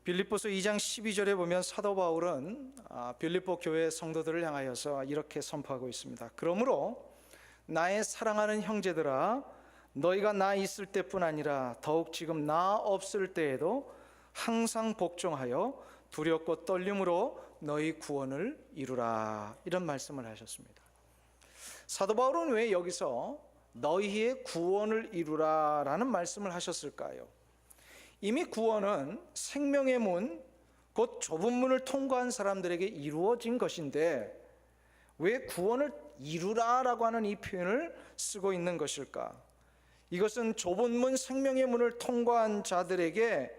빌립보서 2장 12절에 보면 사도 바울은 빌립보 교회 성도들을 향하여서 이렇게 선포하고 있습니다. 그러므로 나의 사랑하는 형제들아, 너희가 나 있을 때뿐 아니라 더욱 지금 나 없을 때에도 항상 복종하여 두렵고 떨림으로 너희 구원을 이루라, 이런 말씀을 하셨습니다. 사도 바울은 왜 여기서 너희의 구원을 이루라 라는 말씀을 하셨을까요? 이미 구원은 생명의 문, 곧 좁은 문을 통과한 사람들에게 이루어진 것인데 왜 구원을 이루라라고 하는 이 표현을 쓰고 있는 것일까? 이것은 좁은 문, 생명의 문을 통과한 자들에게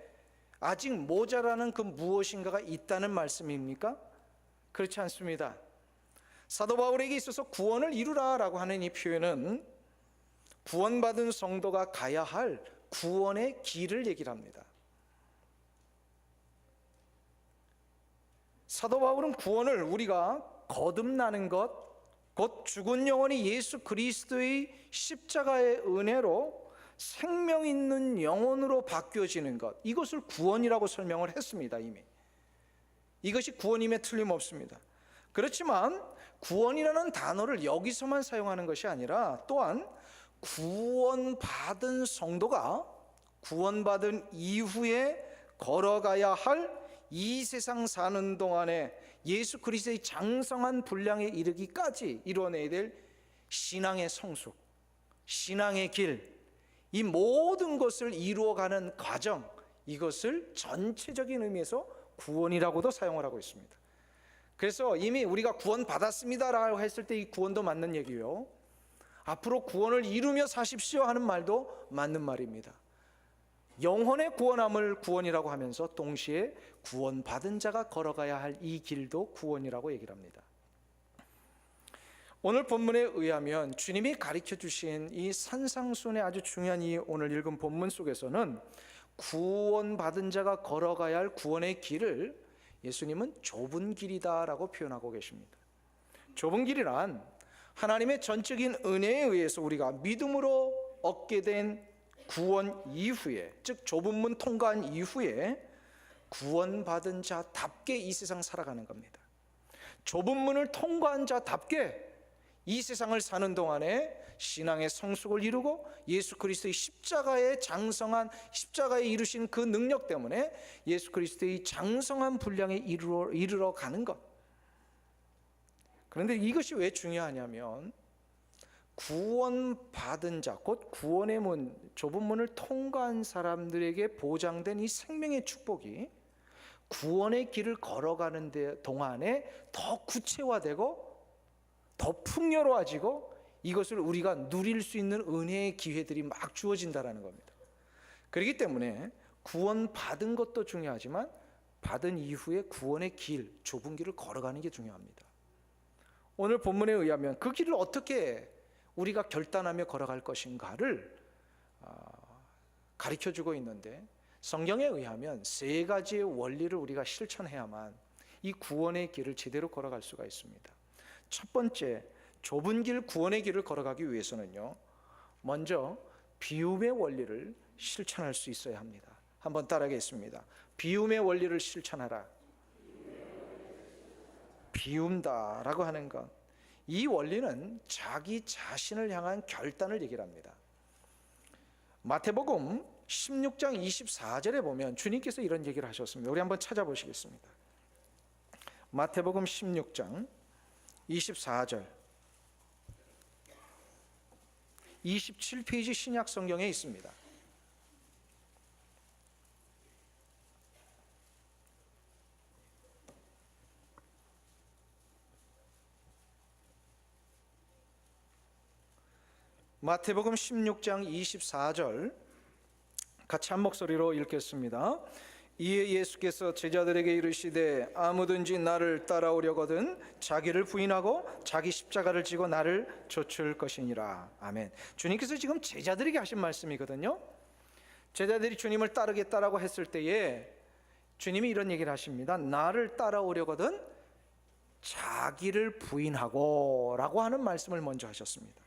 아직 모자라는 그 무엇인가가 있다는 말씀입니까? 그렇지 않습니다. 사도 바울에게 있어서 구원을 이루라라고 하는 이 표현은 구원받은 성도가 가야 할 구원의 길을 얘기를 합니다. 사도 바울은 구원을 우리가 거듭나는 것, 곧 죽은 영혼이 예수 그리스도의 십자가의 은혜로 생명 있는 영혼으로 바뀌어지는 것, 이것을 구원이라고 설명을 했습니다. 이미 이것이 구원임에 틀림없습니다. 그렇지만 구원이라는 단어를 여기서만 사용하는 것이 아니라 또한 구원받은 성도가 구원받은 이후에 걸어가야 할 이 세상 사는 동안에 예수 그리스도의 장성한 분량에 이르기까지 이루어내야 될 신앙의 성숙, 신앙의 길, 이 모든 것을 이루어가는 과정, 이것을 전체적인 의미에서 구원이라고도 사용을 하고 있습니다. 그래서 이미 우리가 구원받았습니다라고 했을 때 이 구원도 맞는 얘기요, 앞으로 구원을 이루며 사십시오 하는 말도 맞는 말입니다. 영혼의 구원함을 구원이라고 하면서 동시에 구원받은 자가 걸어가야 할 이 길도 구원이라고 얘기를 합니다. 오늘 본문에 의하면 주님이 가르쳐 주신 이 산상수훈의 아주 중요한 이 오늘 읽은 본문 속에서는 구원받은 자가 걸어가야 할 구원의 길을 예수님은 좁은 길이다라고 표현하고 계십니다. 좁은 길이란 하나님의 전적인 은혜에 의해서 우리가 믿음으로 얻게 된 구원 이후에, 즉 좁은 문 통과한 이후에 구원받은 자답게 이 세상 살아가는 겁니다. 좁은 문을 통과한 자답게 이 세상을 사는 동안에 신앙의 성숙을 이루고 예수 그리스도의 십자가의 장성한, 십자가에 이루신 그 능력 때문에 예수 그리스도의 장성한 분량에 이르러 가는 것. 그런데 이것이 왜 중요하냐면 구원받은 자, 곧 구원의 문, 좁은 문을 통과한 사람들에게 보장된 이 생명의 축복이 구원의 길을 걸어가는 동안에 더 구체화되고 더 풍요로워지고 이것을 우리가 누릴 수 있는 은혜의 기회들이 막 주어진다는 겁니다. 그렇기 때문에 구원받은 것도 중요하지만 받은 이후에 구원의 길, 좁은 길을 걸어가는 게 중요합니다. 오늘 본문에 의하면 그 길을 어떻게 우리가 결단하며 걸어갈 것인가를 가르쳐주고 있는데, 성경에 의하면 세 가지의 원리를 우리가 실천해야만 이 구원의 길을 제대로 걸어갈 수가 있습니다. 첫 번째, 좁은 길, 구원의 길을 걸어가기 위해서는요, 먼저 비움의 원리를 실천할 수 있어야 합니다. 한번 따라하겠습니다. 비움의 원리를 실천하라. 비움다라고 하는 것, 이 원리는 자기 자신을 향한 결단을 얘기를 합니다. 마태복음 16장 24절에 보면 주님께서 이런 얘기를 하셨습니다. 우리 한번 찾아보시겠습니다. 마태복음 16장 24절, 27페이지 신약 성경에 있습니다. 마태복음 16장 24절 같이 한 목소리로 읽겠습니다. 이에 예수께서 제자들에게 이르시되 아무든지 나를 따라오려거든 자기를 부인하고 자기 십자가를 지고 나를 좇을 것이니라. 아멘. 주님께서 지금 제자들에게 하신 말씀이거든요. 제자들이 주님을 따르겠다라고 했을 때에 주님이 이런 얘기를 하십니다. 나를 따라오려거든 자기를 부인하고 라고 하는 말씀을 먼저 하셨습니다.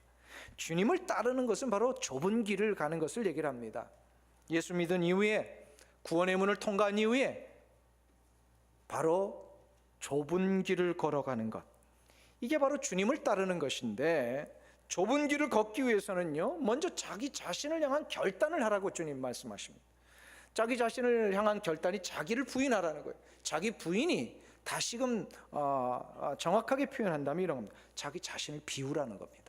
주님을 따르는 것은 바로 좁은 길을 가는 것을 얘기를 합니다. 예수 믿은 이후에, 구원의 문을 통과한 이후에 바로 좁은 길을 걸어가는 것, 이게 바로 주님을 따르는 것인데, 좁은 길을 걷기 위해서는요, 먼저 자기 자신을 향한 결단을 하라고 주님 말씀하십니다. 자기 자신을 향한 결단이 자기를 부인하라는 거예요. 자기 부인이 다시금 정확하게 표현한다면 이런 겁니다. 자기 자신을 비우라는 겁니다.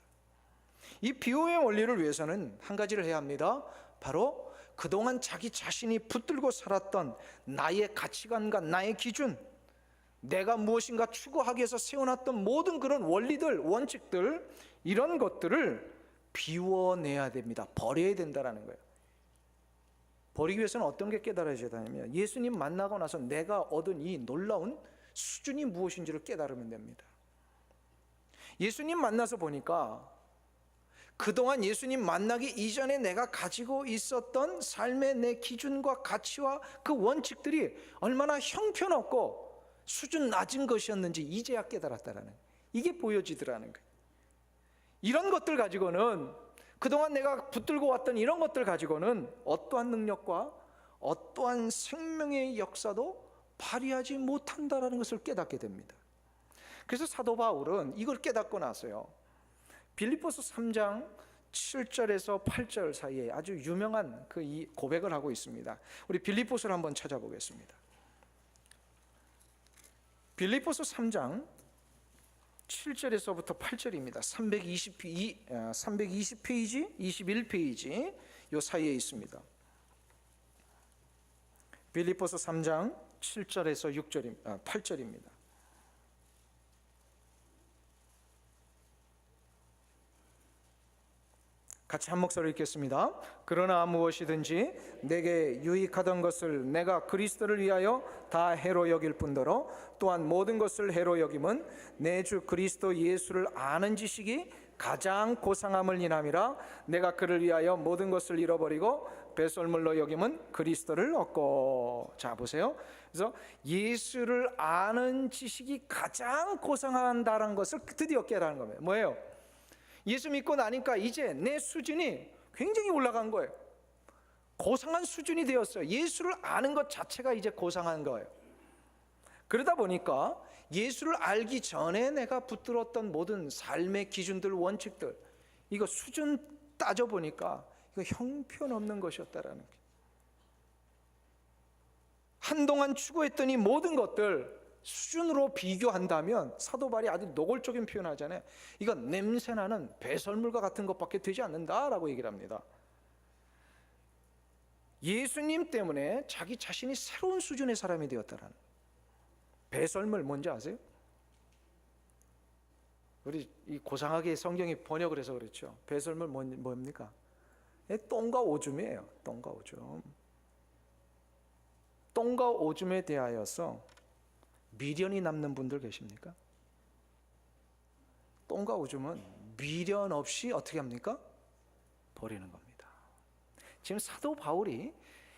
이 비움의 원리를 위해서는 한 가지를 해야 합니다. 바로 그동안 자기 자신이 붙들고 살았던 나의 가치관과 나의 기준, 내가 무엇인가 추구하기 위해서 세워놨던 모든 그런 원리들, 원칙들, 이런 것들을 비워내야 됩니다. 버려야 된다는 거예요. 버리기 위해서는 어떤 게 깨달아져야 되냐면, 예수님 만나고 나서 내가 얻은 이 놀라운 수준이 무엇인지를 깨달으면 됩니다. 예수님 만나서 보니까 그동안 예수님 만나기 이전에 내가 가지고 있었던 삶의 내 기준과 가치와 그 원칙들이 얼마나 형편없고 수준 낮은 것이었는지 이제야 깨달았다라는, 이게 보여지더라는 거예요. 이런 것들 가지고는, 그동안 내가 붙들고 왔던 이런 것들 가지고는 어떠한 능력과 어떠한 생명의 역사도 발휘하지 못한다라는 것을 깨닫게 됩니다. 그래서 사도 바울은 이걸 깨닫고 나서요, 빌립보서 3장 7절에서 8절 사이에 아주 유명한 이 고백을 하고 있습니다. 우리 빌립보서를 한번 찾아보겠습니다. 빌립보서 3장 7절에서부터 8절입니다. 320페이지, 21페이지 요 사이에 있습니다. 빌립보서 3장 7절에서 8절입니다. 같이 한 목소리로 읽겠습니다. 그러나 무엇이든지 내게 유익하던 것을 내가 그리스도를 위하여 다 해로 여길 뿐더러 또한 모든 것을 해로 여김은 내 주 그리스도 예수를 아는 지식이 가장 고상함을 인함이라. 내가 그를 위하여 모든 것을 잃어버리고 배설물로 여김은 그리스도를 얻고. 자 보세요. 그래서 예수를 아는 지식이 가장 고상한다는 것을 드디어 깨달은 겁니다. 뭐예요? 예수 믿고 나니까 이제 내 수준이 굉장히 올라간 거예요. 고상한 수준이 되었어요. 예수를 아는 것 자체가 이제 고상한 거예요. 그러다 보니까 예수를 알기 전에 내가 붙들었던 모든 삶의 기준들, 원칙들, 이거 수준 따져보니까 이거 형편없는 것이었다라는 거예요. 한동안 추구했던 이 모든 것들 수준으로 비교한다면 사도 바울이 아주 노골적인 표현하잖아요. 이건 냄새나는 배설물과 같은 것밖에 되지 않는다라고 얘기를 합니다. 예수님 때문에 자기 자신이 새로운 수준의 사람이 되었다라는. 배설물 뭔지 아세요? 우리 이 고상하게 성경이 번역을 해서 그렇죠. 배설물 뭡니까? 똥과 오줌이에요. 똥과 오줌. 똥과 오줌에 대하여서 미련이 남는 분들 계십니까? 똥과 오줌은 미련 없이 어떻게 합니까? 버리는 겁니다. 지금 사도 바울이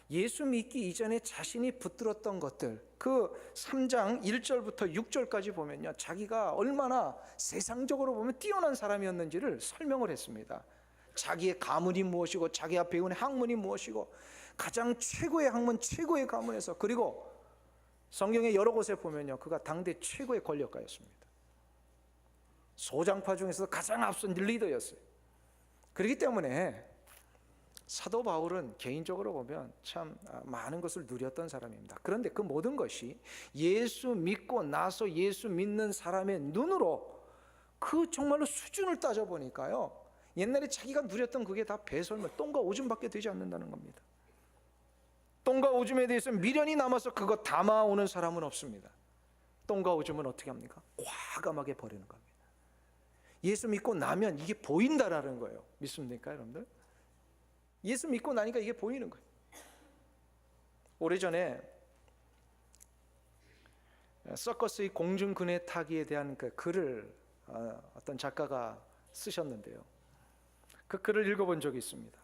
예수 믿기 이전에 자신이 붙들었던 것들, 그 3장 1절부터 6절까지 보면요, 자기가 얼마나 세상적으로 보면 뛰어난 사람이었는지를 설명을 했습니다. 자기의 가문이 무엇이고 자기가 배운 학문이 무엇이고 가장 최고의 학문, 최고의 가문에서, 그리고 성경의 여러 곳에 보면요, 그가 당대 최고의 권력가였습니다. 소장파 중에서 가장 앞선 리더였어요. 그렇기 때문에 사도 바울은 개인적으로 보면 참 많은 것을 누렸던 사람입니다. 그런데 그 모든 것이 예수 믿고 나서 예수 믿는 사람의 눈으로 그 정말로 수준을 따져보니까요, 옛날에 자기가 누렸던 그게 다 배설물, 똥과 오줌밖에 되지 않는다는 겁니다. 똥과 오줌에 대해서 미련이 남아서 그거 담아오는 사람은 없습니다. 똥과 오줌은 어떻게 합니까? 과감하게 버리는 겁니다. 예수 믿고 나면 이게 보인다라는 거예요. 믿습니까, 여러분들? 예수 믿고 나니까 이게 보이는 거예요. 오래전에 서커스의 공중 그네 타기에 대한 그 글을 어떤 작가가 쓰셨는데요, 그 글을 읽어본 적이 있습니다.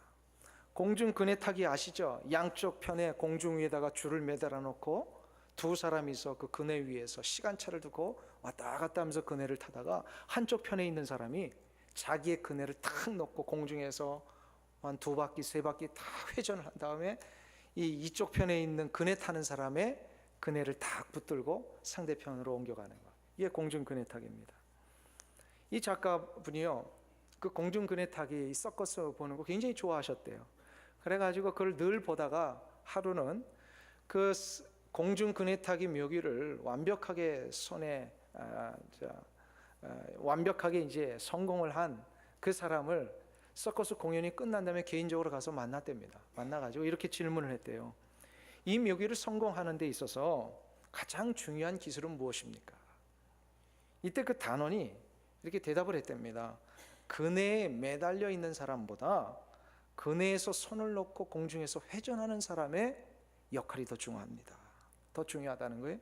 공중 그네 타기 아시죠? 양쪽 편에 공중 위에다가 줄을 매달아 놓고 두 사람이서 그 그네 위에서 시간차를 두고 왔다 갔다 하면서 그네를 타다가 한쪽 편에 있는 사람이 자기의 그네를 탁 놓고 공중에서 한 두 바퀴 세 바퀴 다 회전을 한 다음에 이쪽 편에 있는 그네 타는 사람의 그네를 딱 붙들고 상대편으로 옮겨가는 것. 이게 공중그네타기입니다. 이 작가분이요, 그 공중그네타기 서커스 보는 거 굉장히 좋아하셨대요. 그래가지고 그걸 늘 보다가 하루는 그 공중그네타기 묘기를 완벽하게 완벽하게 이제 성공을 한 그 사람을 서커스 공연이 끝난 다음에 개인적으로 가서 만났답니다. 만나가지고 이렇게 질문을 했대요. 이 묘기를 성공하는 데 있어서 가장 중요한 기술은 무엇입니까? 이때 그 단원이 이렇게 대답을 했답니다. 그네에 매달려 있는 사람보다 그네에서 손을 놓고 공중에서 회전하는 사람의 역할이 더 중요합니다. 더 중요하다는 거예요.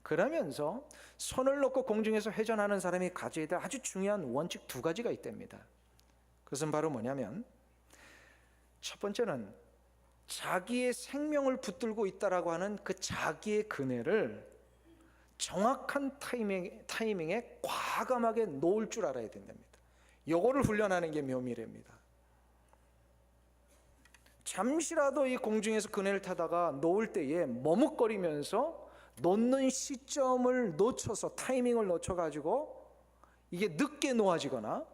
그러면서 손을 놓고 공중에서 회전하는 사람이 가져야 될 아주 중요한 원칙 두 가지가 있답니다. 그것은 바로 뭐냐면, 첫 번째는 자기의 생명을 붙들고 있다라고 하는 그 자기의 그네를 정확한 타이밍에 과감하게 놓을 줄 알아야 된답니다. 요거를 훈련하는 게 묘미랍니다. 잠시라도 이 공중에서 그네를 타다가 놓을 때에 머뭇거리면서 놓는 시점을 놓쳐서 타이밍을 놓쳐가지고 이게 늦게 놓아지거나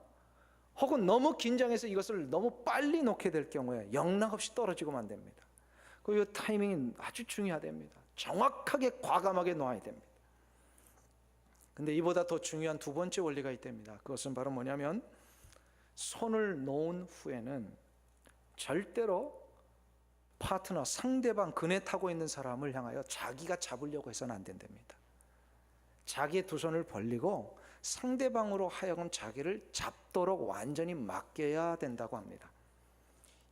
혹은 너무 긴장해서 이것을 너무 빨리 놓게 될 경우에 영락없이 떨어지고만 됩니다. 그 타이밍이 아주 중요하답니다. 정확하게 과감하게 놓아야 됩니다. 근데 이보다 더 중요한 두 번째 원리가 있답니다. 그것은 바로 뭐냐면, 손을 놓은 후에는 절대로 파트너, 상대방, 그네 타고 있는 사람을 향하여 자기가 잡으려고 해서는 안 된답니다. 자기의 두 손을 벌리고 상대방으로 하여금 자기를 잡도록 완전히 맡겨야 된다고 합니다.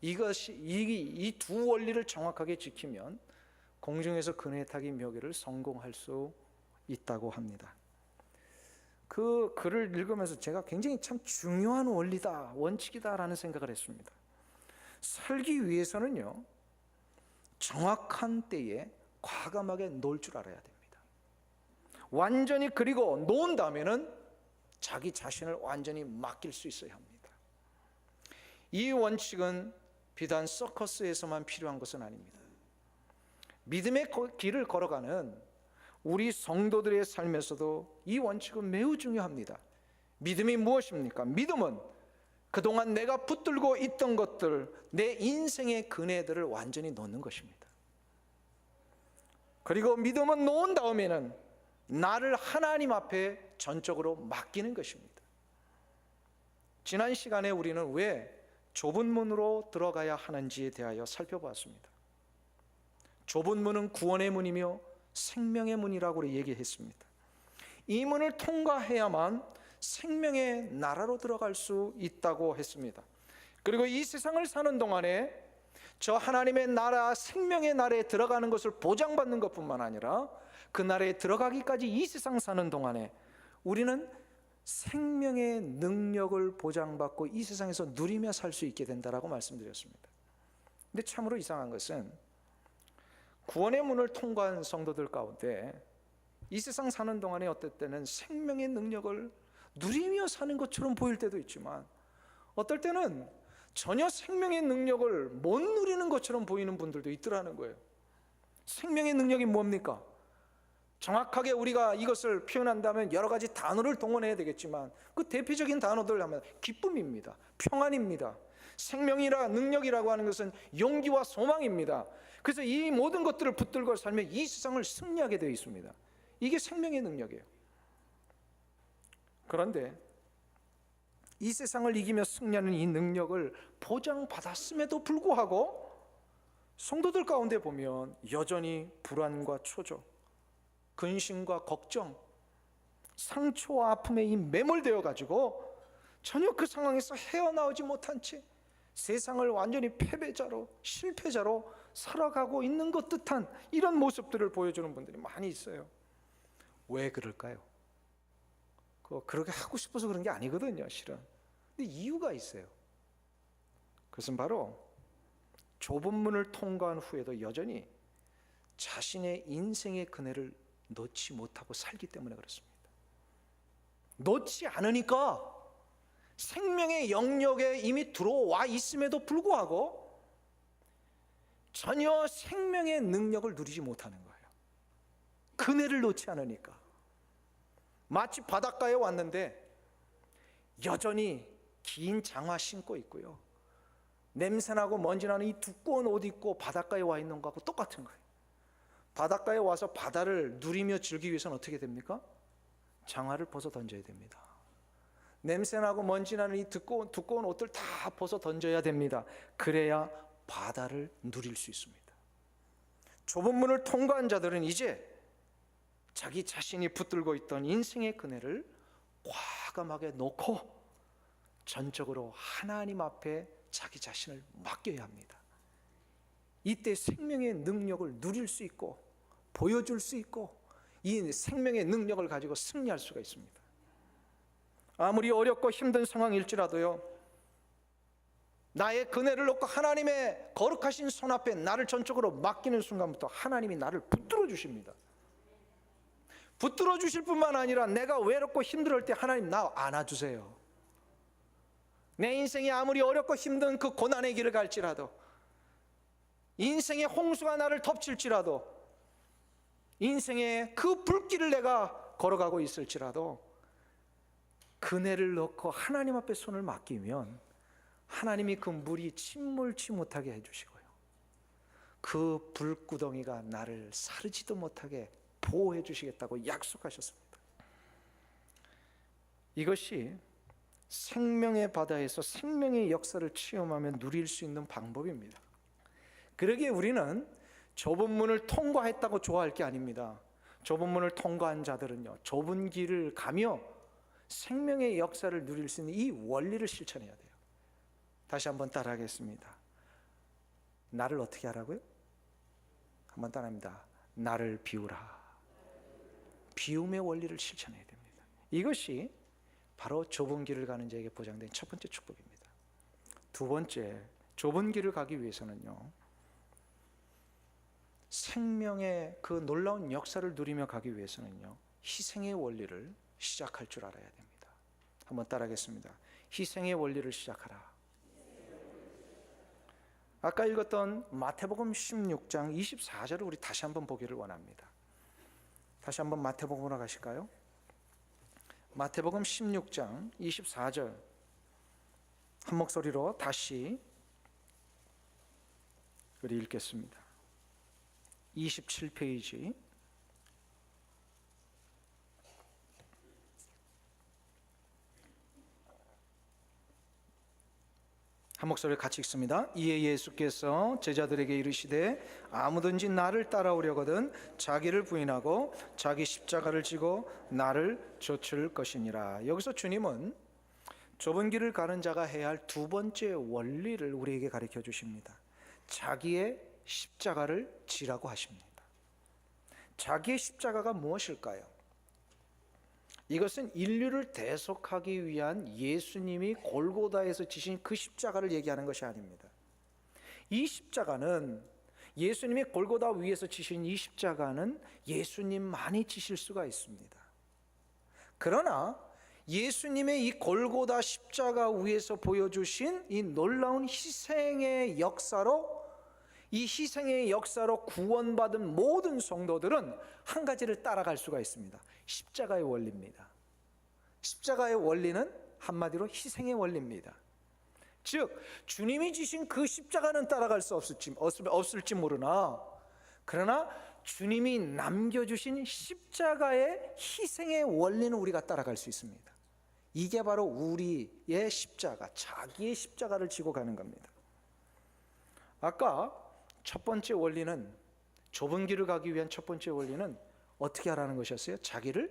이 두 원리를 정확하게 지키면 공중에서 그네 타기 묘기를 성공할 수 있다고 합니다. 그 글을 읽으면서 제가 굉장히 참 중요한 원리다, 원칙이다라는 생각을 했습니다. 살기 위해서는요, 정확한 때에 과감하게 놓을 줄 알아야 됩니다. 완전히, 그리고 놓은 다음에는 자기 자신을 완전히 맡길 수 있어야 합니다. 이 원칙은 비단 서커스에서만 필요한 것은 아닙니다. 믿음의 길을 걸어가는 우리 성도들의 삶에서도 이 원칙은 매우 중요합니다. 믿음이 무엇입니까? 믿음은 그동안 내가 붙들고 있던 것들, 내 인생의 그네들을 완전히 놓는 것입니다. 그리고 믿음은 놓은 다음에는 나를 하나님 앞에 전적으로 맡기는 것입니다. 지난 시간에 우리는 왜 좁은 문으로 들어가야 하는지에 대하여 살펴보았습니다. 좁은 문은 구원의 문이며 생명의 문이라고 얘기했습니다. 이 문을 통과해야만 생명의 나라로 들어갈 수 있다고 했습니다. 그리고 이 세상을 사는 동안에 저 하나님의 나라, 생명의 나라에 들어가는 것을 보장받는 것뿐만 아니라 그 나라에 들어가기까지 이 세상 사는 동안에 우리는 생명의 능력을 보장받고 이 세상에서 누리며 살 수 있게 된다라고 말씀드렸습니다. 근데 참으로 이상한 것은 구원의 문을 통과한 성도들 가운데 이 세상 사는 동안에 어떨 때는 생명의 능력을 누리며 사는 것처럼 보일 때도 있지만, 어떨 때는 전혀 생명의 능력을 못 누리는 것처럼 보이는 분들도 있더라는 거예요. 생명의 능력이 뭡니까? 정확하게 우리가 이것을 표현한다면 여러 가지 단어를 동원해야 되겠지만, 그 대표적인 단어들 하면 기쁨입니다. 평안입니다. 생명이라 능력이라고 하는 것은 용기와 소망입니다. 그래서 이 모든 것들을 붙들고 살면 이 세상을 승리하게 되어 있습니다. 이게 생명의 능력이에요. 그런데 이 세상을 이기며 승리하는 이 능력을 보장받았음에도 불구하고 성도들 가운데 보면 여전히 불안과 초조, 근심과 걱정, 상처와 아픔에 매몰되어 가지고 전혀 그 상황에서 헤어나오지 못한 채 세상을 완전히 패배자로, 실패자로 살아가고 있는 것 듯한 이런 모습들을 보여주는 분들이 많이 있어요. 왜 그럴까요? 그렇게 하고 싶어서 그런 게 아니거든요, 실은. 근데 이유가 있어요. 그것은 바로 좁은 문을 통과한 후에도 여전히 자신의 인생의 그네를 놓지 못하고 살기 때문에 그렇습니다. 놓지 않으니까 생명의 영역에 이미 들어와 있음에도 불구하고 전혀 생명의 능력을 누리지 못하는 거예요. 그네를 놓지 않으니까. 마치 바닷가에 왔는데 여전히 긴 장화 신고 있고요, 냄새나고 먼지나는 이 두꺼운 옷 입고 바닷가에 와 있는 거하고 똑같은 거예요. 바닷가에 와서 바다를 누리며 즐기기 위해서는 어떻게 됩니까? 장화를 벗어 던져야 됩니다. 냄새나고 먼지나는 이 두꺼운 옷들 다 벗어 던져야 됩니다. 그래야 바다를 누릴 수 있습니다. 좁은 문을 통과한 자들은 이제 자기 자신이 붙들고 있던 인생의 그네를 과감하게 놓고 전적으로 하나님 앞에 자기 자신을 맡겨야 합니다. 이때 생명의 능력을 누릴 수 있고 보여줄 수 있고 이 생명의 능력을 가지고 승리할 수가 있습니다. 아무리 어렵고 힘든 상황일지라도요, 나의 그네를 놓고 하나님의 거룩하신 손 앞에 나를 전적으로 맡기는 순간부터 하나님이 나를 붙들어 주십니다. 붙들어 주실 뿐만 아니라 내가 외롭고 힘들 때 하나님 나 안아주세요. 내 인생이 아무리 어렵고 힘든 그 고난의 길을 갈지라도, 인생의 홍수가 나를 덮칠지라도, 인생의 그 불길을 내가 걸어가고 있을지라도 그네를 넣고 하나님 앞에 손을 맡기면 하나님이 그 물이 침몰치 못하게 해주시고요, 그 불구덩이가 나를 사르지도 못하게 보호해 주시겠다고 약속하셨습니다. 이것이 생명의 바다에서 생명의 역사를 체험하며 누릴 수 있는 방법입니다. 그러기에 우리는 좁은 문을 통과했다고 좋아할 게 아닙니다. 좁은 문을 통과한 자들은요, 좁은 길을 가며 생명의 역사를 누릴 수 있는 이 원리를 실천해야 돼요. 다시 한번 따라하겠습니다. 나를 어떻게 하라고요? 한번 따라합니다. 나를 비우라. 비움의 원리를 실천해야 됩니다. 이것이 바로 좁은 길을 가는 자에게 보장된 첫 번째 축복입니다. 두 번째, 좁은 길을 가기 위해서는요, 생명의 그 놀라운 역사를 누리며 가기 위해서는요, 희생의 원리를 시작할 줄 알아야 됩니다. 한번 따라하겠습니다. 희생의 원리를 시작하라. 아까 읽었던 마태복음 16장 24절을 우리 다시 한번 보기를 원합니다. 다시 한번 마태복음으로 가실까요? 마태복음 16장 24절 한 목소리로 다시 우리 읽겠습니다. 27페이지 한 목소리 같이 읽습니다. 이에 예수께서 제자들에게 이르시되 아무든지 나를 따라오려거든 자기를 부인하고 자기 십자가를 지고 나를 좇을 것이니라. 여기서 주님은 좁은 길을 가는 자가 해야 할 두 번째 원리를 우리에게 가르쳐 주십니다. 자기의 십자가를 지라고 하십니다. 자기의 십자가가 무엇일까요? 이것은 인류를 대속하기 위한 예수님이 골고다에서 지신 그 십자가를 얘기하는 것이 아닙니다. 이 십자가는, 예수님이 골고다 위에서 지신 이 십자가는 예수님만이 지실 수가 있습니다. 그러나 예수님의 이 골고다 십자가 위에서 보여주신 이 놀라운 희생의 역사로, 이 희생의 역사로 구원받은 모든 성도들은 한 가지를 따라갈 수가 있습니다. 십자가의 원리입니다. 십자가의 원리는 한마디로 희생의 원리입니다. 즉 주님이 지신 그 십자가는 따라갈 수 없을지 모르나, 그러나 주님이 남겨주신 십자가의 희생의 원리는 우리가 따라갈 수 있습니다. 이게 바로 우리의 십자가, 자기의 십자가를 지고 가는 겁니다. 아까 첫 번째 원리는, 좁은 길을 가기 위한 첫 번째 원리는 어떻게 하라는 것이었어요? 자기를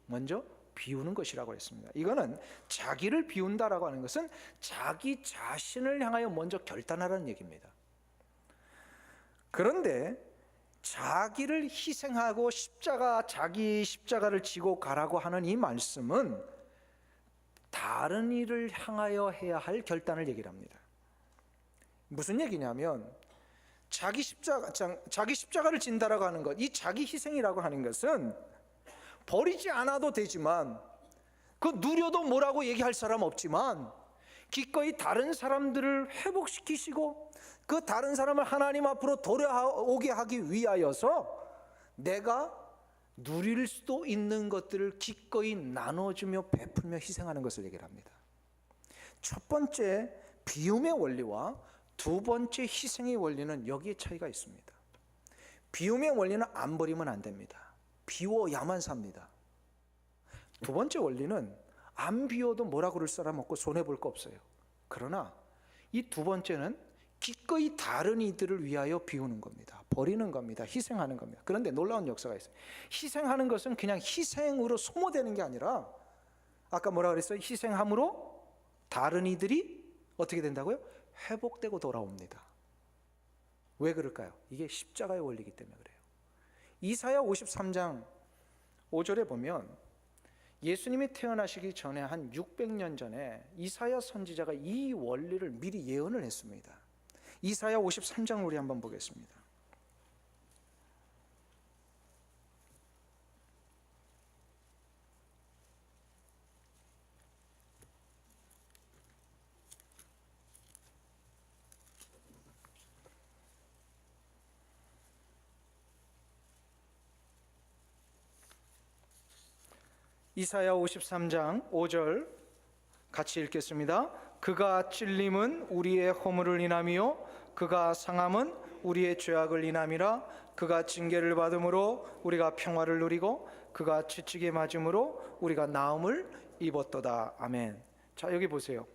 먼저 비우는 것이라고 했습니다. 이거는 자기를 비운다라고 하는 것은 자기 자신을 향하여 먼저 결단하라는 얘기입니다. 그런데 자기를 희생하고 자기 십자가를 지고 가라고 하는 이 말씀은 다른 일을 향하여 해야 할 결단을 얘기를 합니다. 무슨 얘기냐면 자기 십자가를 진다라고 하는 것, 이 자기 희생이라고 하는 것은 버리지 않아도 되지만, 그 누려도 뭐라고 얘기할 사람 없지만 기꺼이 다른 사람들을 회복시키시고 그 다른 사람을 하나님 앞으로 돌아오게 하기 위하여서 내가 누릴 수도 있는 것들을 기꺼이 나눠주며 베풀며 희생하는 것을 얘기를 합니다. 첫 번째 비움의 원리와 두 번째 희생의 원리는 여기에 차이가 있습니다. 비움의 원리는 안 버리면 안 됩니다. 비워야만 삽니다. 두 번째 원리는 안 비워도 뭐라 그럴 사람 없고 손해볼 거 없어요. 그러나 이 두 번째는 기꺼이 다른 이들을 위하여 비우는 겁니다. 버리는 겁니다. 희생하는 겁니다. 그런데 놀라운 역사가 있어요. 희생하는 것은 그냥 희생으로 소모되는 게 아니라 아까 뭐라 그랬어요? 희생함으로 다른 이들이 어떻게 된다고요? 회복되고 돌아옵니다. 왜 그럴까요? 이게 십자가의 원리이기 때문에 그래요. 이사야 53장 5절에 보면 예수님이 태어나시기 전에 한 600년 전에 이사야 선지자가 이 원리를 미리 예언을 했습니다. 이사야 53장 우리 한번 보겠습니다. 이사야 53장 5절 같이 읽겠습니다. 그가 찔림은 우리의 허물을 인함이요 그가 상함은 우리의 죄악을 인함이라. 그가 징계를 받음으로 우리가 평화를 누리고 그가 지치게 맞음으로 우리가 나음을 입었도다. 아멘. 자, 여기 보세요.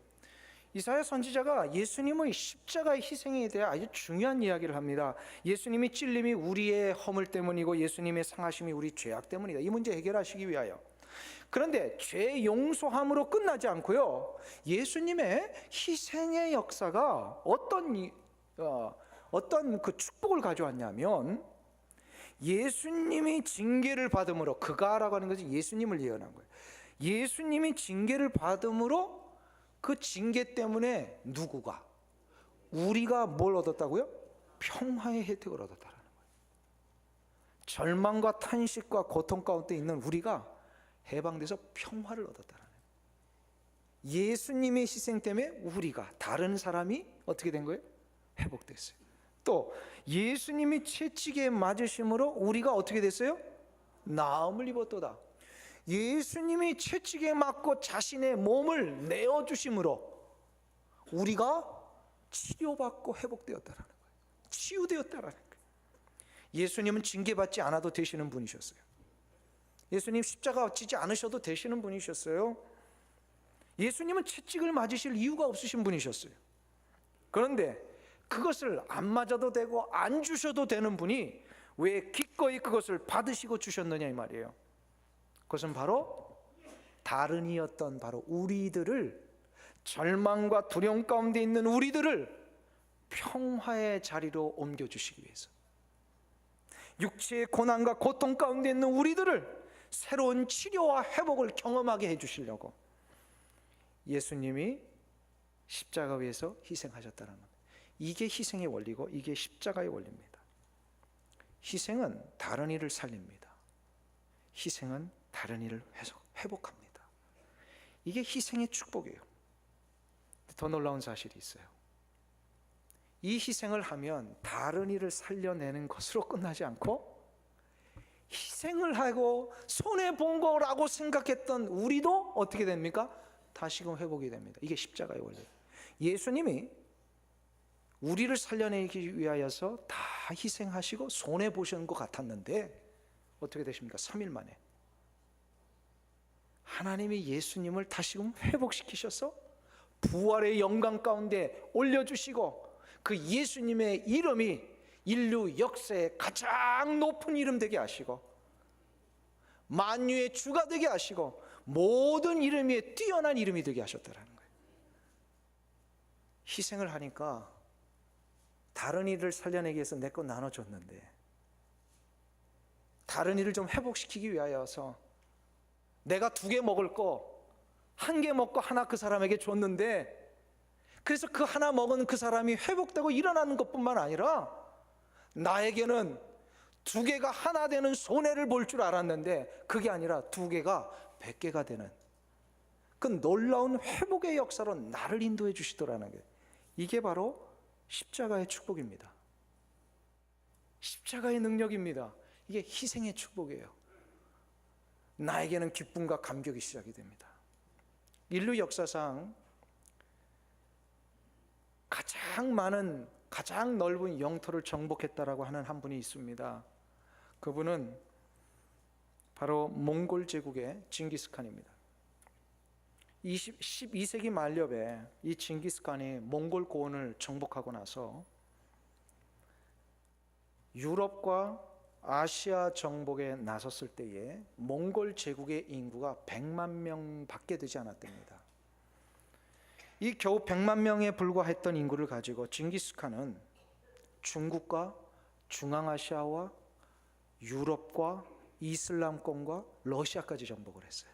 이사야 선지자가 예수님의 십자가의 희생에 대해 아주 중요한 이야기를 합니다. 예수님이 찔림이 우리의 허물 때문이고 예수님의 상하심이 우리 죄악 때문이다. 이 문제 해결하시기 위하여. 그런데 죄 용서함으로 끝나지 않고요, 예수님의 희생의 역사가 어떤 그 축복을 가져왔냐면, 예수님이 징계를 받음으로, 그가라고 하는 것이 예수님을 예언한 거예요. 예수님이 징계를 받음으로 그 징계 때문에 누구가, 우리가 뭘 얻었다고요? 평화의 혜택을 얻었다라는 거예요. 절망과 탄식과 고통 가운데 있는 우리가 해방돼서 평화를 얻었다는 거예요. 예수님의 희생 때문에 우리가, 다른 사람이 어떻게 된 거예요? 회복됐어요. 또 예수님이 채찍에 맞으심으로 우리가 어떻게 됐어요? 나음을 입었도다. 예수님이 채찍에 맞고 자신의 몸을 내어주심으로 우리가 치료받고 회복되었다라는 거예요. 치유되었다라는 거예요. 예수님은 징계받지 않아도 되시는 분이셨어요. 예수님 십자가 지지 않으셔도 되시는 분이셨어요. 예수님은 채찍을 맞으실 이유가 없으신 분이셨어요. 그런데 그것을 안 맞아도 되고 안 주셔도 되는 분이 왜 기꺼이 그것을 받으시고 주셨느냐 이 말이에요. 그것은 바로 다른 이였던 바로 우리들을, 절망과 두려움 가운데 있는 우리들을 평화의 자리로 옮겨주시기 위해서, 육체의 고난과 고통 가운데 있는 우리들을 새로운 치료와 회복을 경험하게 해주시려고 예수님이 십자가 위에서 희생하셨다는 겁니다. 이게 희생의 원리고 이게 십자가의 원리입니다. 희생은 다른 이를 살립니다. 희생은 다른 이를 회복합니다. 이게 희생의 축복이에요. 더 놀라운 사실이 있어요. 이 희생을 하면 다른 이를 살려내는 것으로 끝나지 않고, 희생을 하고 손해본 거라고 생각했던 우리도 어떻게 됩니까? 다시금 회복이 됩니다. 이게 십자가의 원리예요. 예수님이 우리를 살려내기 위하여서 다 희생하시고 손해보신 것 같았는데 어떻게 되십니까? 3일 만에 하나님이 예수님을 다시금 회복시키셔서 부활의 영광 가운데 올려주시고, 그 예수님의 이름이 인류 역사의 가장 높은 이름 되게 하시고 만유의 주가 되게 하시고 모든 이름 위에 뛰어난 이름이 되게 하셨다는 거예요. 희생을 하니까 다른 일을 살려내기 위해서 내 거 나눠줬는데, 다른 일을 좀 회복시키기 위하여서 내가 2개 먹을 거 1개 먹고 하나 그 사람에게 줬는데, 그래서 그 하나 먹은 그 사람이 회복되고 일어나는 것뿐만 아니라 나에게는 2개가 하나 되는 손해를 볼 줄 알았는데 그게 아니라 2개가 100개가 되는 그 놀라운 회복의 역사로 나를 인도해 주시더라는 게, 이게 바로 십자가의 축복입니다. 십자가의 능력입니다. 이게 희생의 축복이에요. 나에게는 기쁨과 감격이 시작이 됩니다. 인류 역사상 가장 많은, 가장 넓은 영토를 정복했다라고 하는 한 분이 있습니다. 그분은 바로 몽골 제국의 징기스칸입니다. 12세기 말엽에 이 징기스칸이 몽골 고원을 정복하고 나서 유럽과 아시아 정복에 나섰을 때에 몽골 제국의 인구가 100만 명밖에 되지 않았답니다. 이 겨우 100만 명에 불과했던 인구를 가지고 징기스칸은 중국과 중앙아시아와 유럽과 이슬람권과 러시아까지 정복을 했어요.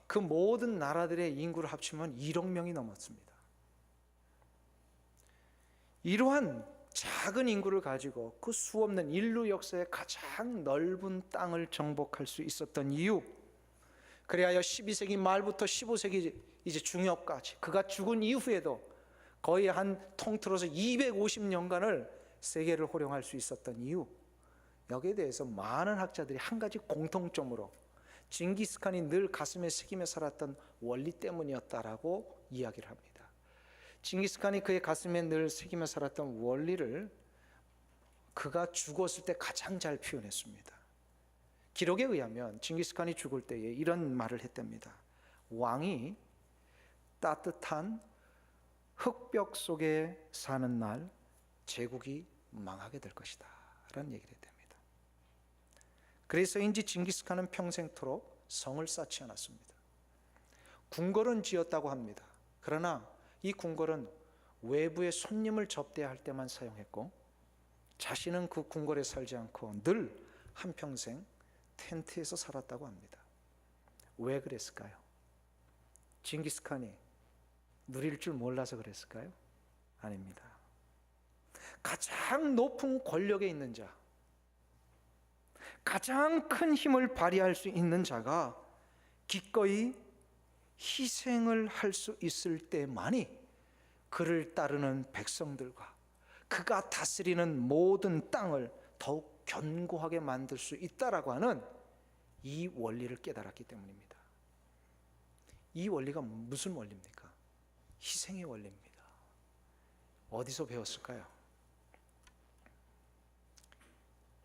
그 모든 나라들의 인구를 합치면 1억 명이 넘었습니다. 이러한 작은 인구를 가지고 그 수없는 인류 역사의 가장 넓은 땅을 정복할 수 있었던 이유, 그래야 12세기 말부터 15세기 이제 중엽까지 그가 죽은 이후에도 거의 한 통틀어서 250년간을 세계를 호령할 수 있었던 이유, 여기에 대해서 많은 학자들이 한 가지 공통점으로 징기스칸이 늘 가슴에 새기며 살았던 원리 때문이었다라고 이야기를 합니다. 징기스칸이 그의 가슴에 늘 새기며 살았던 원리를 그가 죽었을 때 가장 잘 표현했습니다. 기록에 의하면 징기스칸이 죽을 때에 이런 말을 했답니다. 왕이 따뜻한 흙벽 속에 사는 날 제국이 망하게 될 것이다 라는 얘기를 했답니다. 그래서인지 징기스칸은 평생토록 성을 쌓지 않았습니다. 궁궐은 지었다고 합니다. 그러나 이 궁궐은 외부의 손님을 접대할 때만 사용했고 자신은 그 궁궐에 살지 않고 늘 한평생 텐트에서 살았다고 합니다. 왜 그랬을까요? 징기스칸이 누릴 줄 몰라서 그랬을까요? 아닙니다. 가장 높은 권력에 있는 자, 가장 큰 힘을 발휘할 수 있는 자가 기꺼이 희생을 할 수 있을 때만이 그를 따르는 백성들과 그가 다스리는 모든 땅을 더욱 견고하게 만들 수 있다라고 하는 이 원리를 깨달았기 때문입니다. 이 원리가 무슨 원리입니까? 희생의 원리입니다. 어디서 배웠을까요?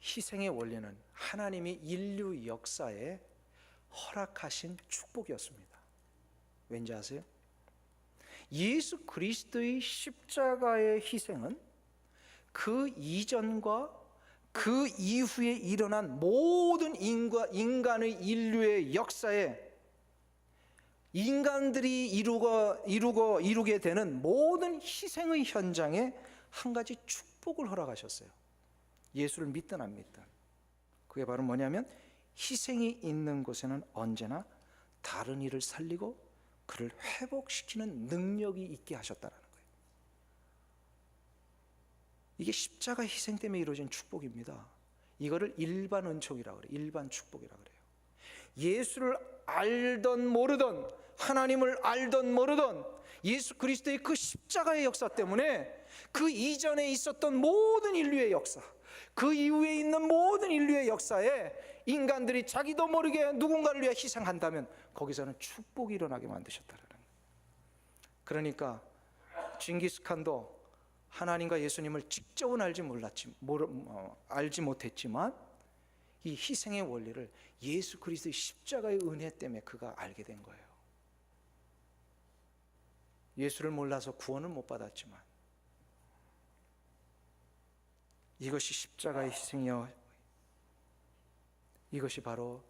희생의 원리는 하나님이 인류 역사에 허락하신 축복이었습니다. 왠지 아세요? 예수 그리스도의 십자가의 희생은 그 이전과 그 이후에 일어난 모든 인간의 인류의 역사에 인간들이 이루게 되는 모든 희생의 현장에 한 가지 축복을 허락하셨어요. 예수를 믿든 안 믿든. 그게 바로 뭐냐면 희생이 있는 곳에는 언제나 다른 이를 살리고 그를 회복시키는 능력이 있게 하셨다는 거예요. 이게 십자가 희생 때문에 이루어진 축복입니다. 이거를 일반 은총이라고 그래요. 일반 축복이라고 그래요. 예수를 알던 모르던, 하나님을 알던 모르던 예수 그리스도의 그 십자가의 역사 때문에 그 이전에 있었던 모든 인류의 역사, 그 이후에 있는 모든 인류의 역사에 인간들이 자기도 모르게 누군가를 위해 희생한다면 거기서는 축복이 일어나게 만드셨다는 거예요. 그러니까 징기스칸도 하나님과 예수님을 직접은 알지 못했지만 이 희생의 원리를 예수 그리스도의 십자가의 은혜 때문에 그가 알게 된 거예요. 예수를 몰라서 구원을 못 받았지만 이것이 십자가의 희생이요, 이것이 바로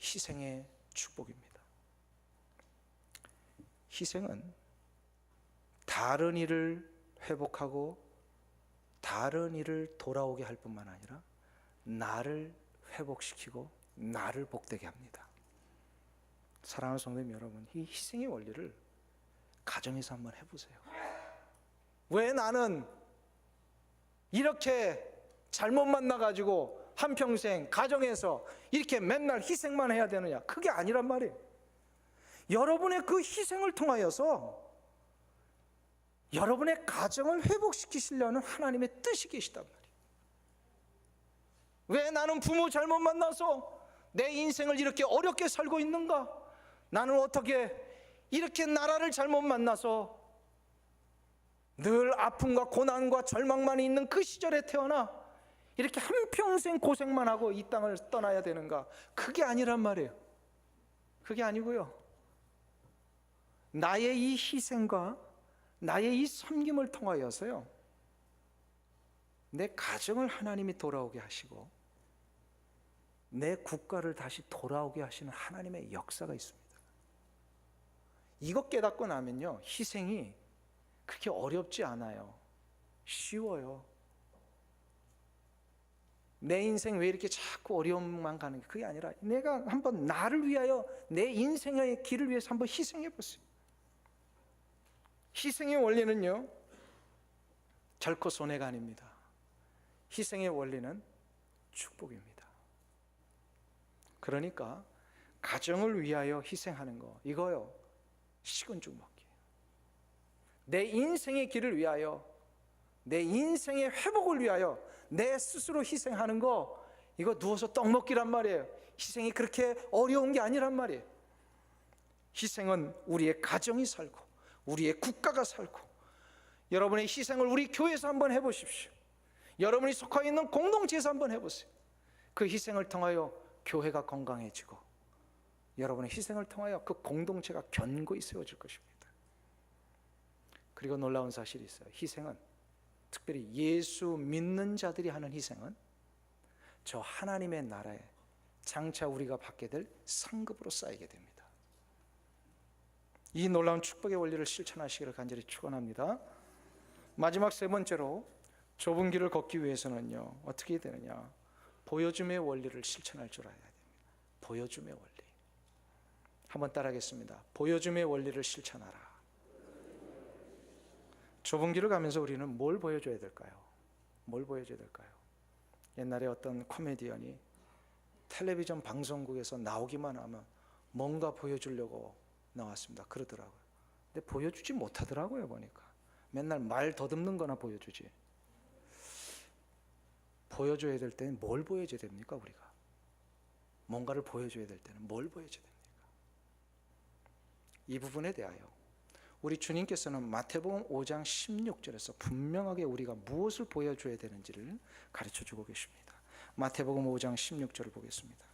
희생의 축복입니다. 희생은 다른 일을 회복하고 다른 일을 돌아오게 할 뿐만 아니라 나를 회복시키고 나를 복되게 합니다. 사랑하는 성도님 여러분, 이 희생의 원리를 가정에서 한번 해보세요. 왜 나는 이렇게 잘못 만나가지고 한평생 가정에서 이렇게 맨날 희생만 해야 되느냐? 그게 아니란 말이에요. 여러분의 그 희생을 통하여서 여러분의 가정을 회복시키시려는 하나님의 뜻이 계시단 말이에요. 왜 나는 부모 잘못 만나서 내 인생을 이렇게 어렵게 살고 있는가? 나는 어떻게 이렇게 나라를 잘못 만나서 늘 아픔과 고난과 절망만 있는 그 시절에 태어나 이렇게 한평생 고생만 하고 이 땅을 떠나야 되는가? 그게 아니란 말이에요. 그게 아니고요, 나의 이 희생과 나의 이 섬김을 통하여서요, 내 가정을 하나님이 돌아오게 하시고 내 국가를 다시 돌아오게 하시는 하나님의 역사가 있습니다. 이것 깨닫고 나면요, 희생이 그렇게 어렵지 않아요. 쉬워요. 내 인생 왜 이렇게 자꾸 어려움만 가는 게, 그게 아니라 내가 한번 나를 위하여 내 인생의 길을 위해서 한번 희생해 보세요. 희생의 원리는요, 결코 손해가 아닙니다. 희생의 원리는 축복입니다. 그러니까 가정을 위하여 희생하는 거, 이거요, 식은 죽 먹기예요. 내 인생의 길을 위하여, 내 인생의 회복을 위하여 내 스스로 희생하는 거, 이거 누워서 떡 먹기란 말이에요. 희생이 그렇게 어려운 게 아니란 말이에요. 희생은 우리의 가정이 살고 우리의 국가가 살고, 여러분의 희생을 우리 교회에서 한번 해보십시오. 여러분이 속해 있는 공동체에서 한번 해보세요. 그 희생을 통하여 교회가 건강해지고, 여러분의 희생을 통하여 그 공동체가 견고히 세워질 것입니다. 그리고 놀라운 사실이 있어요. 희생은, 특별히 예수 믿는 자들이 하는 희생은 저 하나님의 나라에 장차 우리가 받게 될 상급으로 쌓이게 됩니다. 이 놀라운 축복의 원리를 실천하시기를 간절히 축원합니다. 마지막 세 번째로, 좁은 길을 걷기 위해서는요, 어떻게 해야 되느냐? 보여줌의 원리를 실천할 줄 알아야 됩니다. 보여줌의 원리. 한번 따라하겠습니다. 보여줌의 원리를 실천하라. 좁은 길을 가면서 우리는 뭘 보여줘야 될까요? 뭘 보여줘야 될까요? 옛날에 어떤 코미디언이 텔레비전 방송국에서 나오기만 하면 뭔가 보여주려고 나왔습니다. 그러더라고요. 근데 보여주지 못하더라고요. 보니까 맨날 말 더듬는 거나 보여주지. 보여줘야 될 때는 뭘 보여줘야 됩니까? 우리가 뭔가를 보여줘야 될 때는 뭘 보여줘야 됩니까? 이 부분에 대하여 우리 주님께서는 마태복음 5장 16절에서 분명하게 우리가 무엇을 보여줘야 되는지를 가르쳐주고 계십니다. 마태복음 5장 16절을 보겠습니다.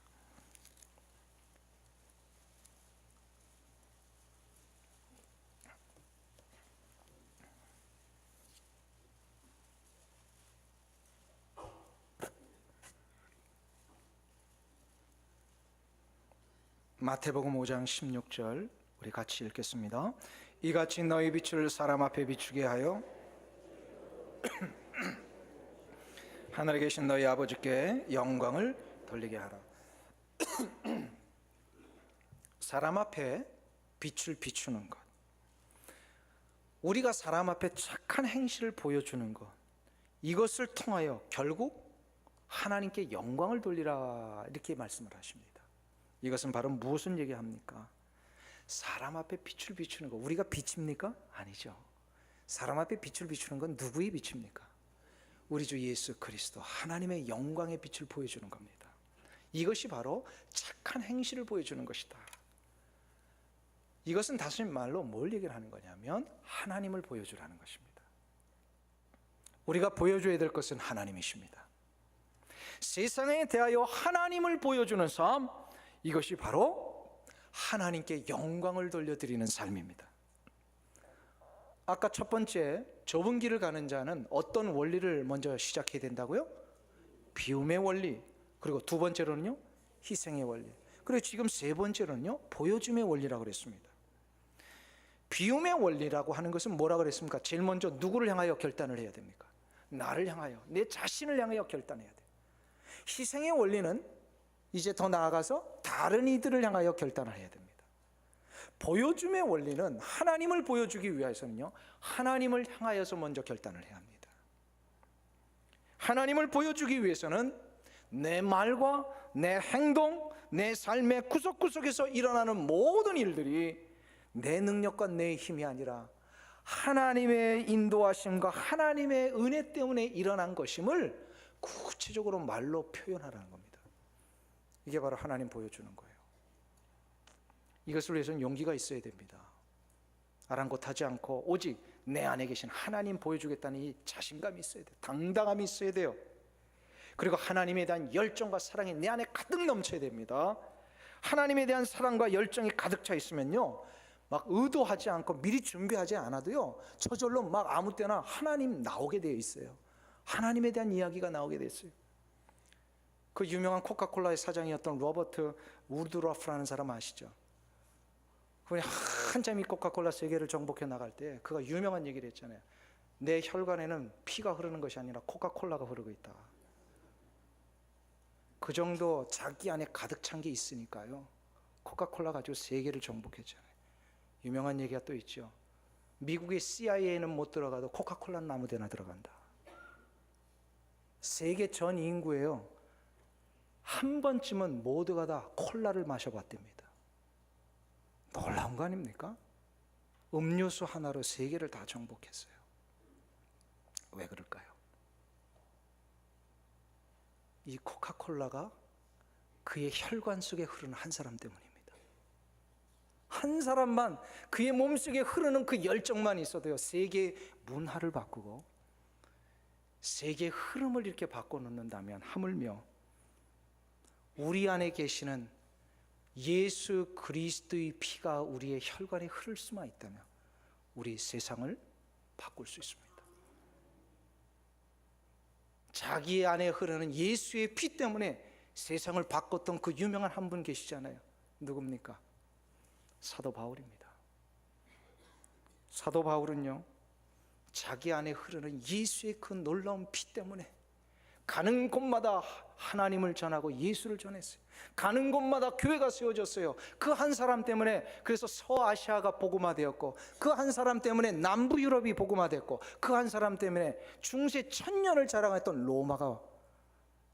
마태복음 5장 16절 우리 같이 읽겠습니다. 이같이 너희 빛을 사람 앞에 비추게 하여 하늘에 계신 너희 아버지께 영광을 돌리게 하라. 사람 앞에 빛을 비추는 것, 우리가 사람 앞에 착한 행실을 보여주는 것, 이것을 통하여 결국 하나님께 영광을 돌리라, 이렇게 말씀을 하십니다. 이것은 바로 무엇을 얘기합니까? 사람 앞에 빛을 비추는 거. 우리가 빛입니까? 아니죠. 사람 앞에 빛을 비추는 건 누구의 빛입니까? 우리 주 예수 그리스도, 하나님의 영광의 빛을 보여주는 겁니다. 이것이 바로 착한 행실을 보여주는 것이다. 이것은 다시 말로 뭘 얘기를 하는 거냐면 하나님을 보여주라는 것입니다. 우리가 보여줘야 될 것은 하나님이십니다. 세상에 대하여 하나님을 보여주는 삶, 이것이 바로 하나님께 영광을 돌려드리는 삶입니다. 아까 첫 번째, 좁은 길을 가는 자는 어떤 원리를 먼저 시작해야 된다고요? 비움의 원리. 그리고 두 번째로는요, 희생의 원리. 그리고 지금 세 번째로는요, 보여줌의 원리라고 그랬습니다. 비움의 원리라고 하는 것은 뭐라고 그랬습니까? 제일 먼저 누구를 향하여 결단을 해야 됩니까? 나를 향하여, 내 자신을 향하여 결단해야 돼요. 희생의 원리는 이제 더 나아가서 다른 이들을 향하여 결단을 해야 됩니다. 보여줌의 원리는 하나님을 보여주기 위해서는요, 하나님을 향하여서 먼저 결단을 해야 합니다. 하나님을 보여주기 위해서는 내 말과 내 행동, 내 삶의 구석구석에서 일어나는 모든 일들이 내 능력과 내 힘이 아니라 하나님의 인도하심과 하나님의 은혜 때문에 일어난 것임을 구체적으로 말로 표현하라는 겁니다. 이게 바로 하나님 보여주는 거예요. 이것을 위해서는 용기가 있어야 됩니다. 아랑곳하지 않고 오직 내 안에 계신 하나님 보여주겠다는 이 자신감이 있어야 돼요. 당당함이 있어야 돼요. 그리고 하나님에 대한 열정과 사랑이 내 안에 가득 넘쳐야 됩니다. 하나님에 대한 사랑과 열정이 가득 차 있으면요, 막 의도하지 않고 미리 준비하지 않아도요, 저절로 막 아무 때나 하나님 나오게 되어 있어요. 하나님에 대한 이야기가 나오게 됐어요. 그 유명한 코카콜라의 사장이었던 로버트 우드러프라는 사람 아시죠? 그분이 한참 이 코카콜라 세계를 정복해 나갈 때 그가 유명한 얘기를 했잖아요. 내 혈관에는 피가 흐르는 것이 아니라 코카콜라가 흐르고 있다. 그 정도 자기 안에 가득 찬 게 있으니까요, 코카콜라 가지고 세계를 정복했잖아요. 유명한 얘기가 또 있죠. 미국의 CIA는 못 들어가도 코카콜라는 아무 데나 들어간다. 세계 전 인구에요, 한 번쯤은 모두가 다 콜라를 마셔봤답니다. 놀라운 거 아닙니까? 음료수 하나로 세계를 다 정복했어요. 왜 그럴까요? 이 코카콜라가 그의 혈관 속에 흐르는 한 사람 때문입니다. 한 사람만, 그의 몸속에 흐르는 그 열정만 있어도요, 세계의 문화를 바꾸고 세계의 흐름을 이렇게 바꿔놓는다면, 하물며 우리 안에 계시는 예수 그리스도의 피가 우리의 혈관에 흐를 수만 있다면 우리 세상을 바꿀 수 있습니다. 자기 안에 흐르는 예수의 피 때문에 세상을 바꿨던 그 유명한 한 분 계시잖아요. 누굽니까? 사도 바울입니다. 사도 바울은요, 자기 안에 흐르는 예수의 그 놀라운 피 때문에 가는 곳마다 하나님을 전하고 예수를 전했어요. 가는 곳마다 교회가 세워졌어요. 그 한 사람 때문에. 그래서 서아시아가 복음화되었고, 그 한 사람 때문에 남부 유럽이 복음화됐고, 그 한 사람 때문에 중세 천년을 자랑했던 로마가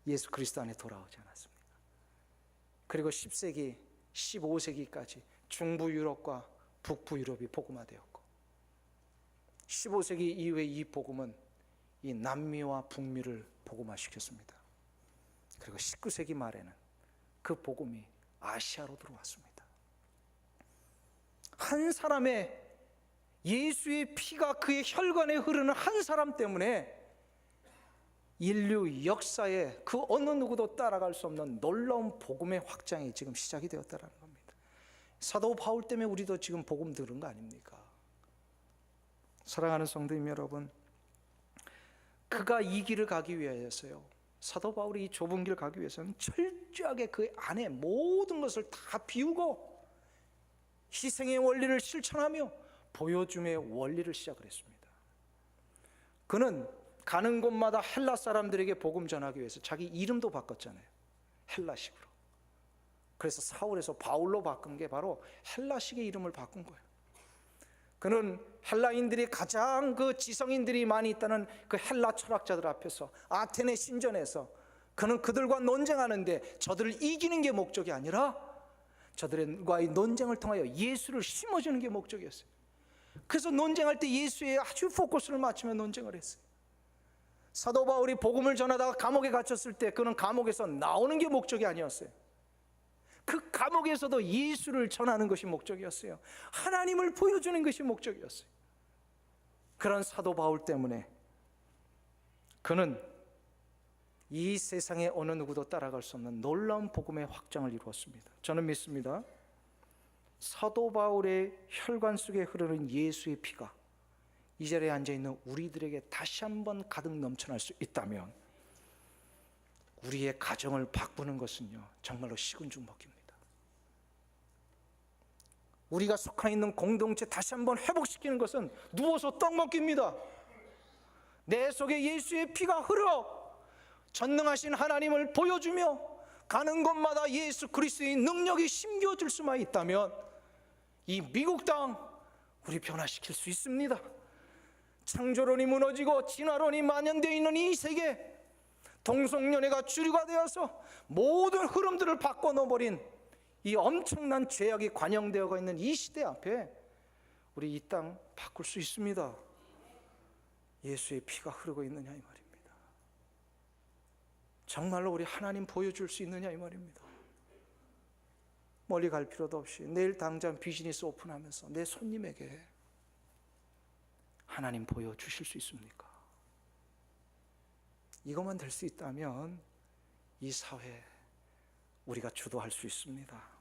예수 그리스도 안에 돌아오지 않았습니까? 그리고 10세기, 15세기까지 중부 유럽과 북부 유럽이 복음화되었고, 15세기 이후에 이 복음은 이 남미와 북미를 복음화시켰습니다. 그리고 19세기 말에는 그 복음이 아시아로 들어왔습니다. 한 사람의, 예수의 피가 그의 혈관에 흐르는 한 사람 때문에 인류 역사에 그 어느 누구도 따라갈 수 없는 놀라운 복음의 확장이 지금 시작이 되었다는 겁니다. 사도 바울 때문에 우리도 지금 복음 들은 거 아닙니까? 사랑하는 성도님 여러분, 그가 이 길을 가기 위하여서요, 사도 바울이 이 좁은 길을 가기 위해서는 철저하게 그 안에 모든 것을 다 비우고 희생의 원리를 실천하며 보여줌의 원리를 시작을 했습니다. 그는 가는 곳마다 헬라 사람들에게 복음 전하기 위해서 자기 이름도 바꿨잖아요. 헬라식으로. 그래서 사울에서 바울로 바꾼 게 바로 헬라식의 이름을 바꾼 거예요. 그는 헬라인들이 가장 그 지성인들이 많이 있다는 그 헬라 철학자들 앞에서 아테네 신전에서 그는 그들과 논쟁하는데 저들을 이기는 게 목적이 아니라 저들과의 논쟁을 통하여 예수를 심어주는 게 목적이었어요. 그래서 논쟁할 때 예수에 아주 포커스를 맞추며 논쟁을 했어요. 사도 바울이 복음을 전하다가 감옥에 갇혔을 때 그는 감옥에서 나오는 게 목적이 아니었어요. 그 감옥에서도 예수를 전하는 것이 목적이었어요. 하나님을 보여주는 것이 목적이었어요. 그런 사도 바울 때문에 그는 이 세상에 어느 누구도 따라갈 수 없는 놀라운 복음의 확장을 이루었습니다. 저는 믿습니다. 사도 바울의 혈관 속에 흐르는 예수의 피가 이 자리에 앉아있는 우리들에게 다시 한번 가득 넘쳐날 수 있다면 우리의 가정을 바꾸는 것은요, 정말로 식은 죽 먹기입니다. 우리가 속해 있는 공동체 다시 한번 회복시키는 것은 누워서 떡 먹기입니다. 내 속에 예수의 피가 흐르어 전능하신 하나님을 보여주며 가는 곳마다 예수 그리스도의 능력이 심겨질 수만 있다면 이 미국 땅 우리 변화시킬 수 있습니다. 창조론이 무너지고 진화론이 만연되어 있는 이 세계, 동성연애가 주류가 되어서 모든 흐름들을 바꿔놓아버린 이 엄청난 죄악이 관영되어 있는 이 시대 앞에 우리 이 땅 바꿀 수 있습니다. 예수의 피가 흐르고 있느냐 이 말입니다. 정말로 우리 하나님 보여줄 수 있느냐 이 말입니다. 멀리 갈 필요도 없이 내일 당장 비즈니스 오픈하면서 내 손님에게 하나님 보여주실 수 있습니까? 이것만 될 수 있다면 이 사회 우리가 주도할 수 있습니다.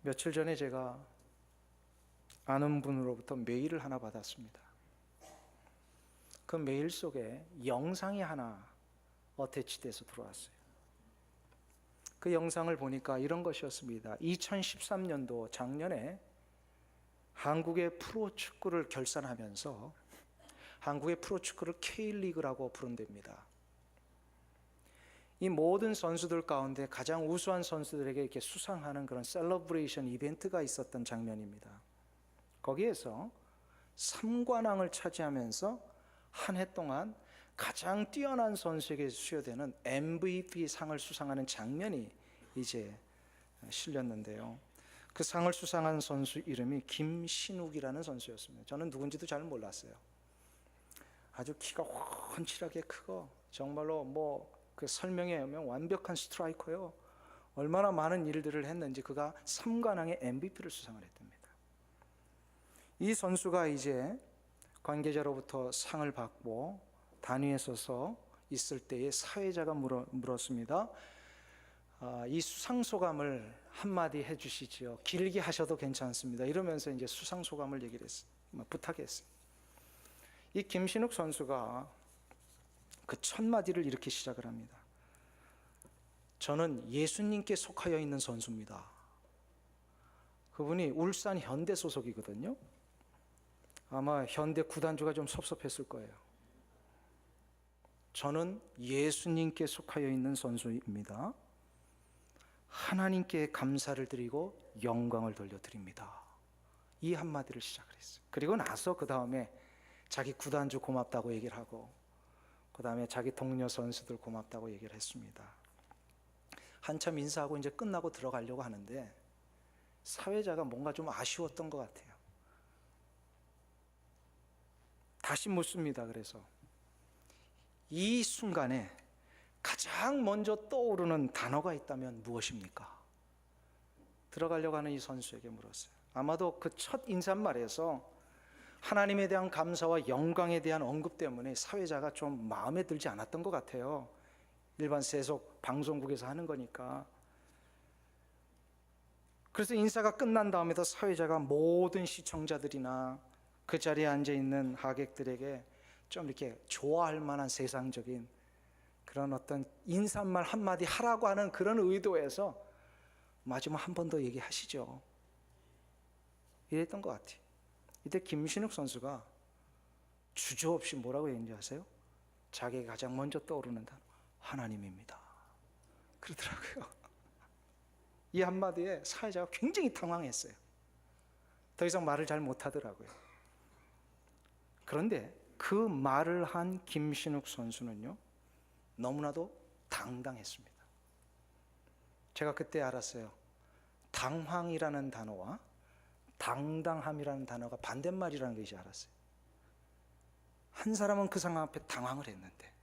며칠 전에 제가 아는 분으로부터 메일을 하나 받았습니다. 그 메일 속에 영상이 하나 어태치돼서 들어왔어요. 그 영상을 보니까 이런 것이었습니다. 2013년도 작년에 한국의 프로축구를 결산하면서 한국의 프로축구를 K리그라고 부른답니다. 이 모든 선수들 가운데 가장 우수한 선수들에게 이렇게 수상하는 그런 셀러브레이션 이벤트가 있었던 장면입니다. 거기에서 3관왕을 차지하면서 한 해 동안 가장 뛰어난 선수에게 수여되는 MVP 상을 수상하는 장면이 이제 실렸는데요. 그 상을 수상한 선수 이름이 김신욱이라는 선수였습니다. 저는 누군지도 잘 몰랐어요. 아주 키가 훤칠하게 크고 정말로 그 설명에 의하면 완벽한 스트라이커요. 얼마나 많은 일들을 했는지 그가 3관왕의 MVP를 수상을 했답니다. 이 선수가 이제 관계자로부터 상을 받고 단위에 서서 있을 때에 사회자가 물었습니다. 이 수상 소감을 한마디 해주시지요. 길게 하셔도 괜찮습니다. 이러면서 이제 수상 소감을 얘기를 했어요. 부탁했어요. 이 김신욱 선수가 그 첫 마디를 이렇게 시작을 합니다. 저는 예수님께 속하여 있는 선수입니다. 그분이 울산 현대 소속이거든요. 아마 현대 구단주가 좀 섭섭했을 거예요. 저는 예수님께 속하여 있는 선수입니다. 하나님께 감사를 드리고 영광을 돌려드립니다. 이 한마디를 시작을 했어요. 그리고 나서 그 다음에 자기 구단주 고맙다고 얘기를 하고 그 다음에 자기 동료 선수들 고맙다고 얘기를 했습니다. 한참 인사하고 이제 끝나고 들어가려고 하는데 사회자가 뭔가 좀 아쉬웠던 것 같아요. 다시 묻습니다. 그래서 이 순간에 가장 먼저 떠오르는 단어가 있다면 무엇입니까? 들어가려고 하는 이 선수에게 물었어요. 아마도 그 첫 인사말에서 하나님에 대한 감사와 영광에 대한 언급 때문에 사회자가 좀 마음에 들지 않았던 것 같아요. 일반 세속 방송국에서 하는 거니까. 그래서 인사가 끝난 다음에도 사회자가 모든 시청자들이나 그 자리에 앉아있는 하객들에게 좀 이렇게 좋아할 만한 세상적인 그런 어떤 인사말 한마디 하라고 하는 그런 의도에서 마지막 한 번 더 얘기하시죠. 이랬던 것 같아요. 이때 김신욱 선수가 주저없이 뭐라고 얘기했는지 아세요? 자기가 가장 먼저 떠오르는 단어 하나님입니다. 그러더라고요. 이 한마디에 사회자가 굉장히 당황했어요. 더 이상 말을 잘 못하더라고요. 그런데 그 말을 한 김신욱 선수는요, 너무나도 당당했습니다. 제가 그때 알았어요. 당황이라는 단어와 당당함이라는 단어가 반대말이라는 것이 알았어요. 한 사람은 그 상황 앞에 당황을 했는데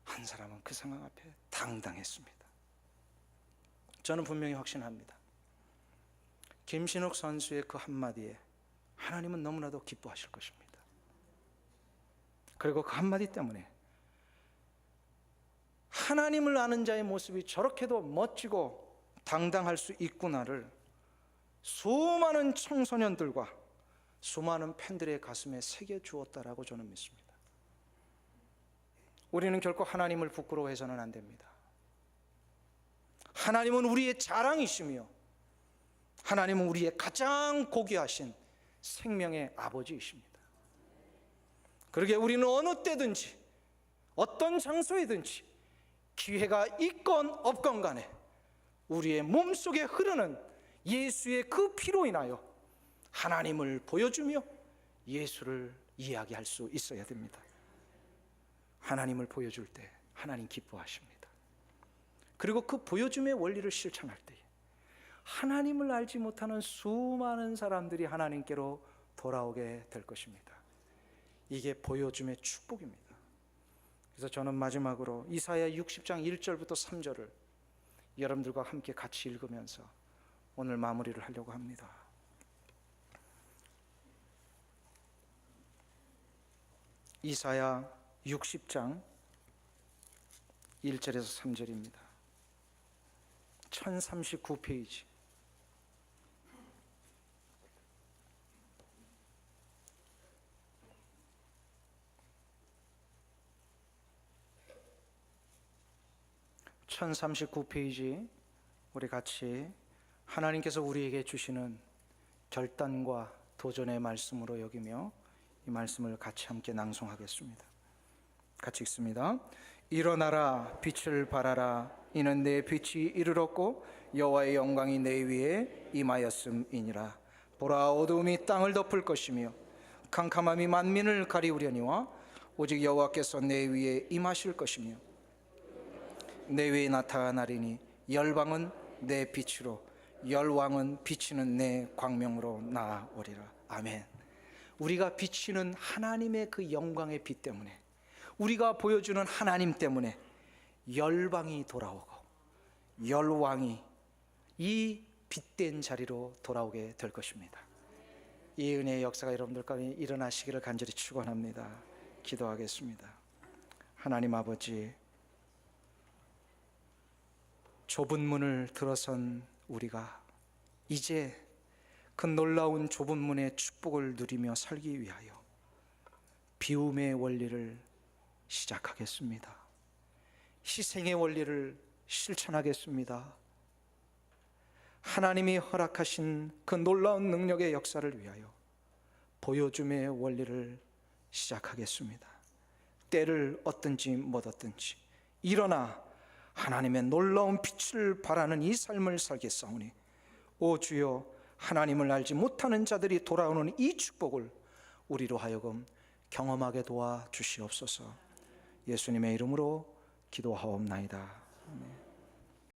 한 사람은 그 상황 앞에 당당했습니다. 저는 분명히 확신합니다. 김신욱 선수의 그 한마디에 하나님은 너무나도 기뻐하실 것입니다. 그리고 그 한마디 때문에 하나님을 아는 자의 모습이 저렇게도 멋지고 당당할 수 있구나를 수많은 청소년들과 수많은 팬들의 가슴에 새겨주었다라고 저는 믿습니다. 우리는 결코 하나님을 부끄러워해서는 안 됩니다. 하나님은 우리의 자랑이시며 하나님은 우리의 가장 고귀하신 생명의 아버지이십니다. 그러기에 우리는 어느 때든지 어떤 장소에든지 기회가 있건 없건 간에 우리의 몸속에 흐르는 예수의 그 피로 인하여 하나님을 보여주며 예수를 이야기할 수 있어야 됩니다. 하나님을 보여줄 때 하나님 기뻐하십니다. 그리고 그 보여줌의 원리를 실천할 때 하나님을 알지 못하는 수많은 사람들이 하나님께로 돌아오게 될 것입니다. 이게 보여줌의 축복입니다. 그래서 저는 마지막으로 이사야 60장 1절부터 3절을 여러분들과 함께 같이 읽으면서 오늘 마무리를 하려고 합니다. 이사야 60장 1절에서 3절입니다. 1039페이지. (1039페이지) 우리 같이 하나님께서 우리에게 주시는 결단과 도전의 말씀으로 여기며 이 말씀을 같이 함께 낭송하겠습니다. 같이 읽습니다. 일어나라, 빛을 발하라. 이는 내 빛이 이르렀고 여호와의 영광이 내 위에 임하였음이니라. 보라, 어두움이 땅을 덮을 것이며 캄캄함이 만민을 가리우려니와 오직 여호와께서 내 위에 임하실 것이며 내 위에 나타나리니 열방은 내 빛으로 열왕은 비치는 내 광명으로 나아오리라. 아멘. 우리가 비치는 하나님의 그 영광의 빛 때문에, 우리가 보여주는 하나님 때문에 열방이 돌아오고 열왕이 이 빛된 자리로 돌아오게 될 것입니다. 이 은혜의 역사가 여러분들 가운데 일어나시기를 간절히 축원합니다. 기도하겠습니다. 하나님 아버지, 좁은 문을 들어선 우리가 이제 그 놀라운 좁은 문의 축복을 누리며 살기 위하여 비움의 원리를 시작하겠습니다. 희생의 원리를 실천하겠습니다. 하나님이 허락하신 그 놀라운 능력의 역사를 위하여 보여줌의 원리를 시작하겠습니다. 때를 얻든지 못 얻든지 일어나 하나님의 놀라운 빛을 발하는 이 삶을 살겠사오니, 오 주여, 하나님을 알지 못하는 자들이 돌아오는 이 축복을 우리로 하여금 경험하게 도와 주시옵소서. 예수님의 이름으로 기도하옵나이다. 아멘.